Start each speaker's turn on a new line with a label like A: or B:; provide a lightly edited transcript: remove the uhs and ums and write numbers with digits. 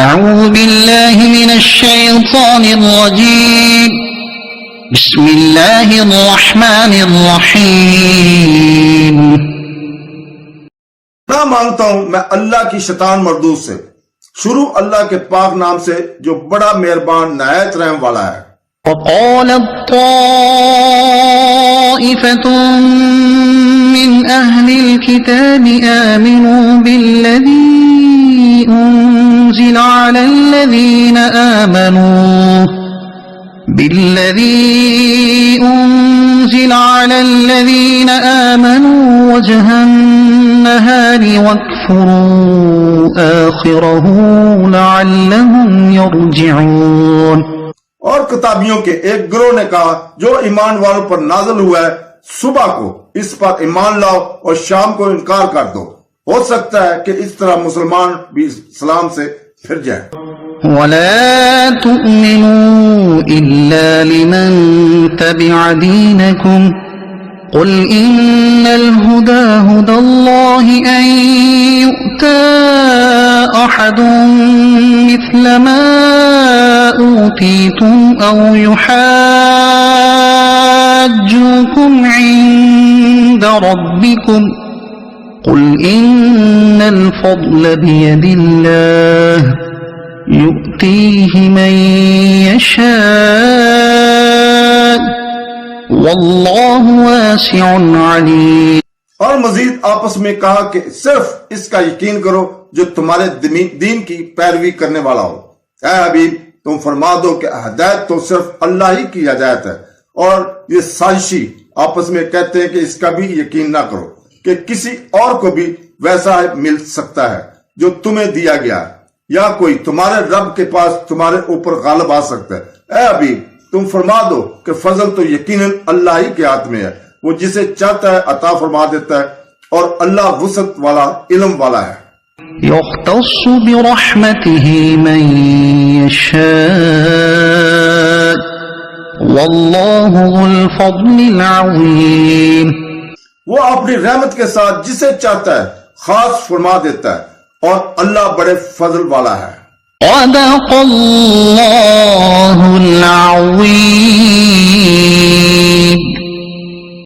A: أعوذ بالله من الشيطان الرجيم بسم الله الرحمن الرحيم
B: نہ مانگتا ہوں میں اللہ کی شیطان مردود سے۔ شروع اللہ کے پاک نام سے جو بڑا مہربان نہایت رحم والا ہے۔
A: وقالت طائفة من أهل الكتاب آمنوا بالذي أنزل على الذين آمنوا وجه النهار واكفروا آخره لعلهم يرجعون۔
B: اور کتابیوں کے ایک گروہ نے کہا جو ایمان والوں پر نازل ہوا ہے صبح کو اس پر ایمان لاؤ اور شام کو انکار کر دو، ہو سکتا ہے کہ اس طرح مسلمان بھی اسلام سے پھر جائیں۔
A: ولا تؤمنوا إلا لمن تبع دينكم قل إن الهدى هدى الله أن يؤتى أحد مثل ما أوتيتم أو يحاجوكم عند ربكم قل إن الفضل بيد الله يؤتيه من يشاء والله واسع عليم۔
B: اور مزید آپس میں کہا کہ صرف اس کا یقین کرو جو تمہارے دین کی پیروی کرنے والا ہو۔ اے حبیب تم فرما دو کہ ہدایت تو صرف اللہ ہی کی ہدایت ہے، اور یہ سازشی آپس میں کہتے ہیں کہ اس کا بھی یقین نہ کرو کہ کسی اور کو بھی ویسا مل سکتا ہے جو تمہیں دیا گیا ہے، یا کوئی تمہارے رب کے پاس تمہارے اوپر غالب آ سکتا ہے۔ اے حبیب تم فرما دو کہ فضل تو یقیناً اللہ ہی کے ہاتھ میں ہے، وہ جسے چاہتا ہے عطا فرما دیتا ہے، اور اللہ وسعت والا علم والا ہے۔
A: يختص برحمته من يشاء والله ذو الفضل العظيم۔
B: وہ اپنی رحمت کے ساتھ جسے چاہتا ہے خاص فرما دیتا ہے، اور اللہ بڑے فضل والا ہے۔
A: صدق اللہ العظیم۔